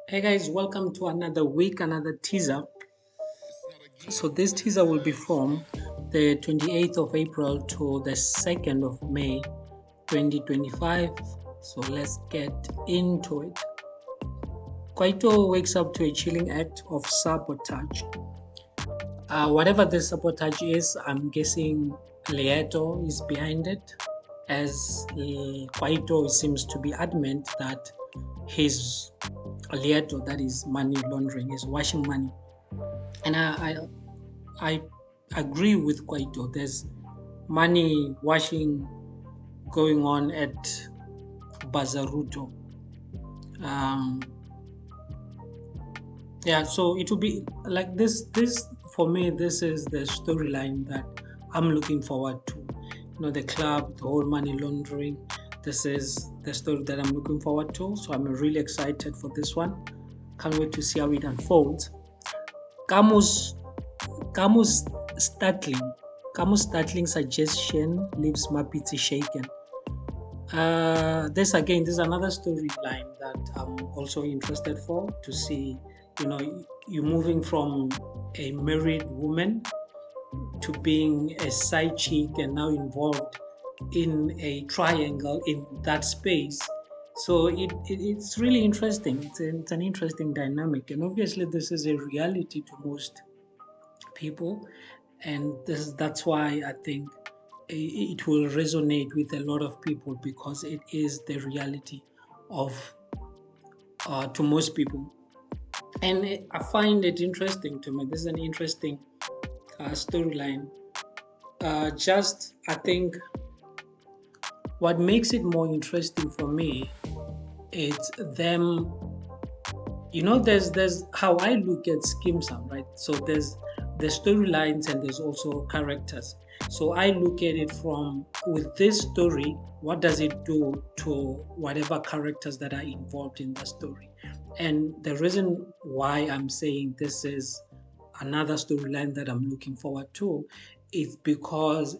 Hey guys, welcome to another week, another teaser. So this teaser will be from the 28th of April to the 2nd of May 2025. So let's get into it. Kwaito wakes up to a chilling act of sabotage. Whatever the sabotage is, I'm guessing Leto is behind it, as Kwaito seems to be adamant that his Leto, that is money laundering, is washing money. And I agree with Kwaito. There's money washing going on at Bazaruto. Um, yeah, so it will be like this. This for me, this is the storyline that I'm looking forward to. The club, the whole money laundering. This is the story that I'm looking forward to. So I'm really excited for this one. Can't wait to see how it unfolds. Camus Camus startling. Camus' startling suggestion leaves Mapiti shaken. This is another storyline that I'm also interested for to see. You moving from a married woman to being a side chick and now involved in a triangle in that space. So it's really interesting. It's an interesting dynamic, and obviously this is a reality to most people, and that's why I think it will resonate with a lot of people because it is the reality of to most people. And I find it interesting to me. This is an interesting storyline. Just I think what makes it more interesting for me is them. There's how I look at Skeem, right? So there's the storylines and there's also characters. So I look at it from, with this story, what does it do to whatever characters that are involved in the story? And the reason why I'm saying this is another storyline that I'm looking forward to is because,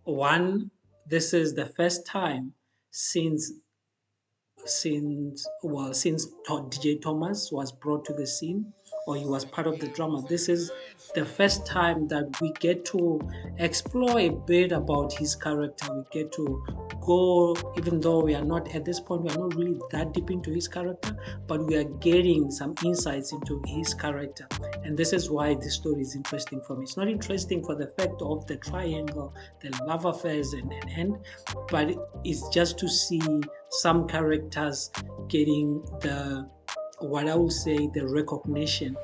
one, this is the first time since DJ Thomas was brought to the scene, or he was part of the drama. This is the first time that we get to explore a bit about his character. We get to go, even though we are not at this point, we are not really that deep into his character, but we are getting some insights into his character. And this is why this story is interesting for me. It's not interesting for the fact of the triangle, the love affairs, and but it's just to see some characters getting the, what I would say, the recognition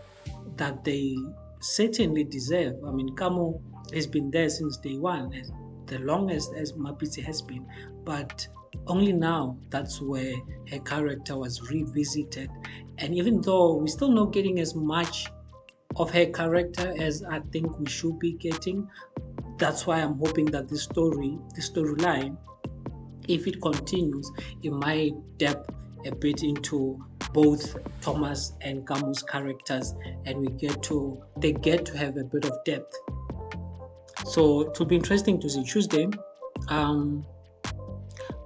that they certainly deserve. I mean, Kamo has been there since day one, as the longest as Mapiti has been, but only now that's where her character was revisited. And even though we're still not getting as much of her character as I think we should be getting, that's why I'm hoping that this storyline, if it continues, it might depth a bit into both Thomas and Kamu's characters, and they get to have a bit of depth. So it will be interesting to see. Tuesday,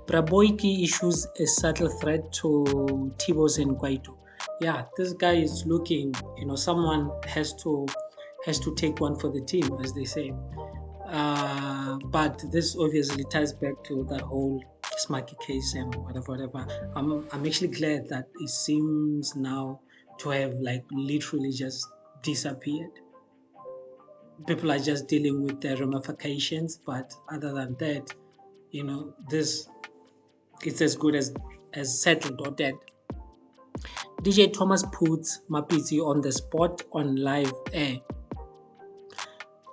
Braboiki issues a subtle threat to Tibos and Kwaito. Yeah, this guy is looking, someone has to take one for the team, as they say. But this obviously ties back to that whole Smarky case and whatever. I'm actually glad that it seems now to have like literally just disappeared. People are just dealing with the ramifications, but other than that, this it's as good as settled or dead. DJ Thomas puts Mapiti on the spot on live air.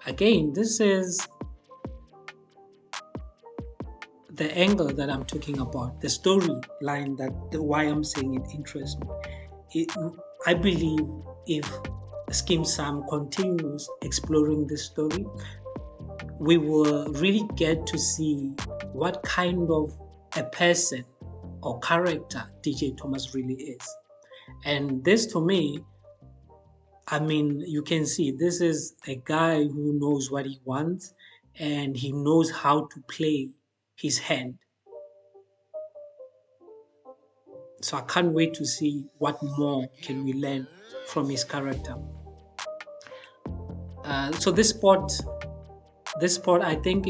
Again, this is the angle that I'm talking about, the storyline, why I'm saying it interests me. I believe if Skeem Saam continues exploring this story, we will really get to see what kind of a person or character DJ Thomas really is. And this, to me, I mean, you can see this is a guy who knows what he wants and he knows how to play his hand. So I can't wait to see what more can we learn from his character. So this sport, I think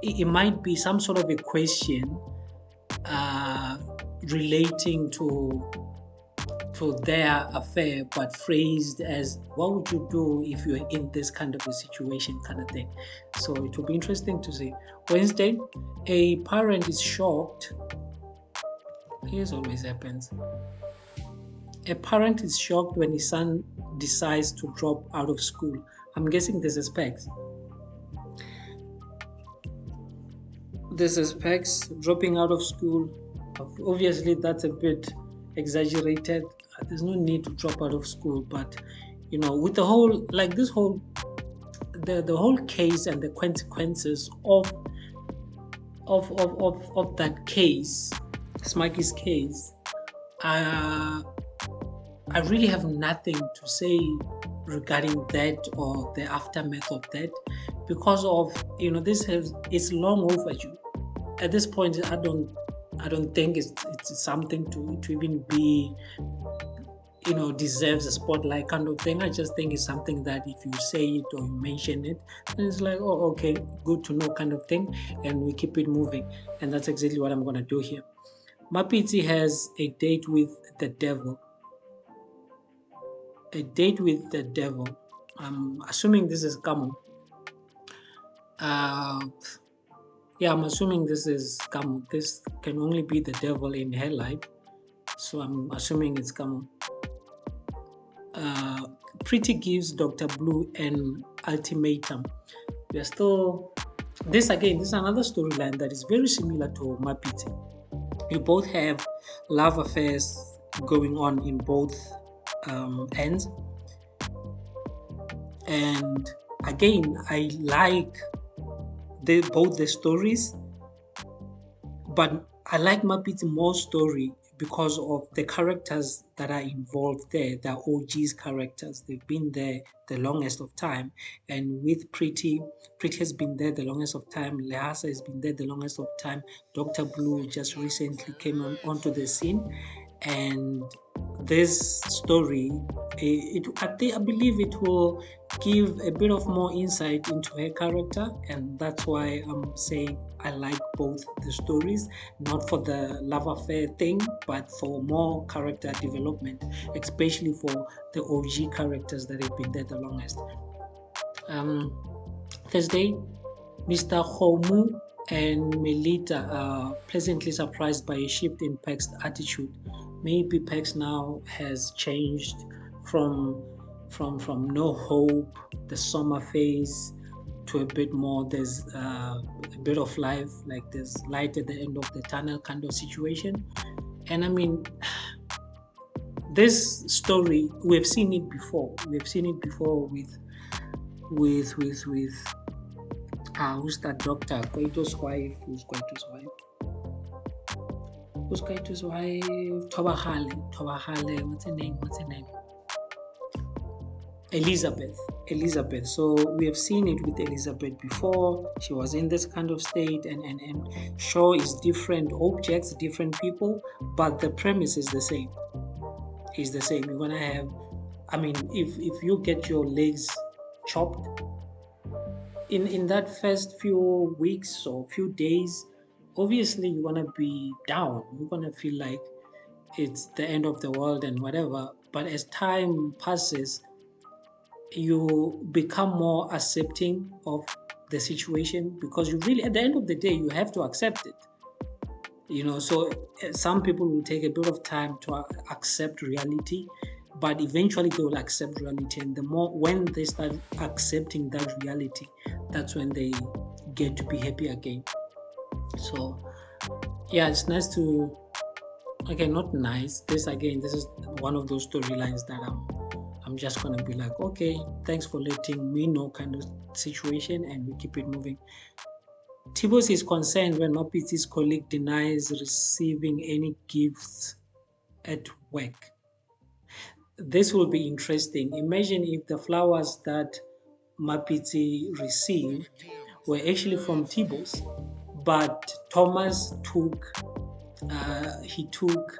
it might be some sort of a question uh, relating to their affair, but phrased as what would you do if you're in this kind of a situation, kind of thing. So it will be interesting to see. Wednesday, a parent is shocked. This always happens. A parent is shocked when his son decides to drop out of school. I'm guessing this is specs. This is specs dropping out of school. Obviously, that's a bit exaggerated. There's no need to drop out of school, but with the whole like this whole the whole case and the consequences of that case, Smikey's case, uh, I really have nothing to say regarding that or the aftermath of that, because of this has it's long overdue. At this point, I don't think it's something to even be deserves a spotlight kind of thing. I just think it's something that if you say it or you mention it, then it's like, oh, okay, good to know kind of thing, and we keep it moving. And that's exactly what I'm gonna do here. Mapiti has a date with the devil. A date with the devil. I'm assuming this is common. Uh, yeah, I'm assuming this is common. This can only be the devil in her life, so I'm assuming it's common. Uh, Pretty gives Dr. Blue an ultimatum. We are still this again. This is another storyline that is very similar to Mapiti. You both have love affairs going on in both ends, and again, I like both the stories, but I like Mapiti more story because of the characters that are involved there. The OG's characters, they've been there the longest of time, and with Pretty has been there the longest of time. Lehasa has been there the longest of time. Dr. Blue just recently came onto the scene, and this story, I believe it will give a bit of more insight into her character, and that's why I'm saying I like both the stories, not for the love affair thing, but for more character development, especially for the OG characters that have been there the longest. Thursday, Mr. Homu and Melita are pleasantly surprised by a shift in Peg's attitude. Maybe Pex now has changed from no hope, the summer phase, to a bit more. There's a bit of life, like there's light at the end of the tunnel kind of situation. And I mean, this story we've seen it before. We've seen it before with who's that doctor? Kwaito's wife. Who's Kwaito's wife? Who's Kwaito's wife? Tobahale. What's her name? Elizabeth. So we have seen it with Elizabeth before. She was in this kind of state, and sure, is different objects, different people, but the premise is the same. Is the same. You're gonna have, I mean, if you get your legs chopped in that first few weeks or few days, obviously you're gonna be down. You're gonna feel like it's the end of the world and whatever. But as time passes, you become more accepting of the situation, because you really, at the end of the day, you have to accept it. So some people will take a bit of time to accept reality, but eventually they will accept reality. And the more, when they start accepting that reality, that's when they get to be happy again. So yeah, it's nice to, okay, not nice. This is one of those storylines that I'm just gonna be like, okay, thanks for letting me know kind of situation, and we keep it moving. Tibos is concerned when Mapiti's colleague denies receiving any gifts at work. This will be interesting. Imagine if the flowers that Mapiti received were actually from Tibos, but Thomas took he took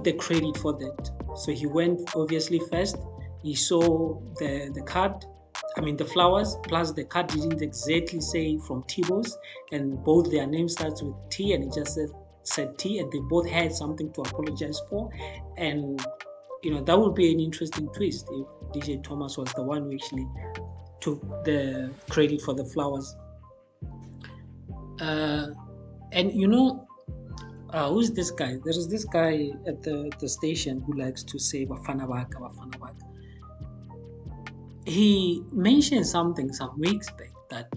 the credit for that. So he went obviously first. He saw the card, I mean the flowers, plus the card didn't exactly say from Tibos, and both their name starts with T, and it just said T, and they both had something to apologize for. And that would be an interesting twist if DJ Thomas was the one who actually took the credit for the flowers. Uh, and who's this guy? There is this guy at the station who likes to say Bafana Baka, Bafana Baka. He mentioned something some weeks back that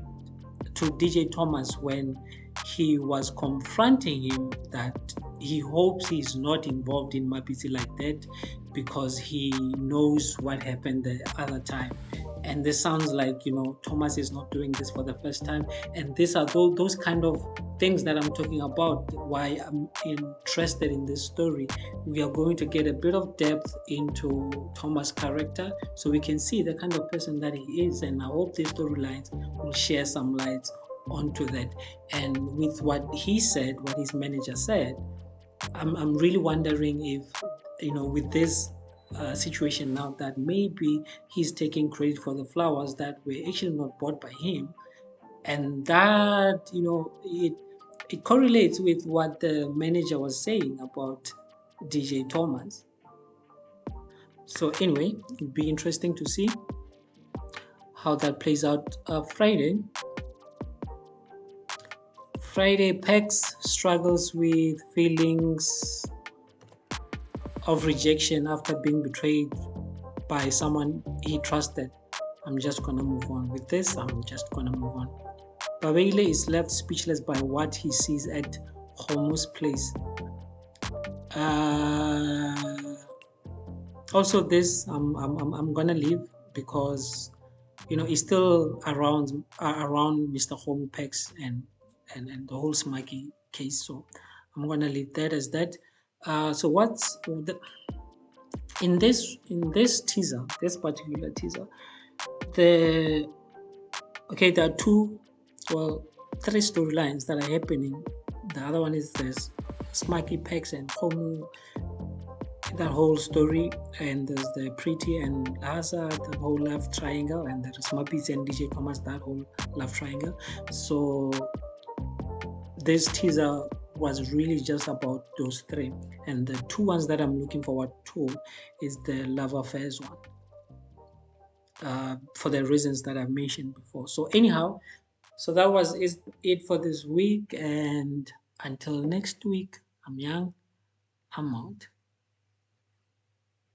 to DJ Thomas when he was confronting him that he hopes he's not involved in Mapiti like that because he knows what happened the other time. And this sounds like, Thomas is not doing this for the first time. And these are those kind of things that I'm talking about, why I'm interested in this story. We are going to get a bit of depth into Thomas' character so we can see the kind of person that he is. And I hope these storylines will share some light onto that. And with what he said, what his manager said, I'm really wondering if, with this situation now, that maybe he's taking credit for the flowers that were actually not bought by him, and that it correlates with what the manager was saying about DJ Thomas. So anyway, it'd be interesting to see how that plays out. Friday, Pex struggles with feelings of rejection after being betrayed by someone he trusted. I'm just gonna move on with this. I'm just gonna move on. Babele is left speechless by what he sees at Homo's place. Also, this I'm gonna leave because he's still around Mr. Homo Pex and the whole Smikey case. So I'm gonna leave that as that. So what's in this teaser, this particular teaser, there are three storylines that are happening. The other one is this Smikey Pex and Homo, that whole story, and there's the Pretty and Laza, the whole love triangle, and there's Mapis and DJ Thomas, that whole love triangle. So this teaser was really just about those three, and the two ones that I'm looking forward to is the love affairs one, for the reasons that I've mentioned before. So anyhow, so that was it for this week, and until next week, I'm Young, I'm out.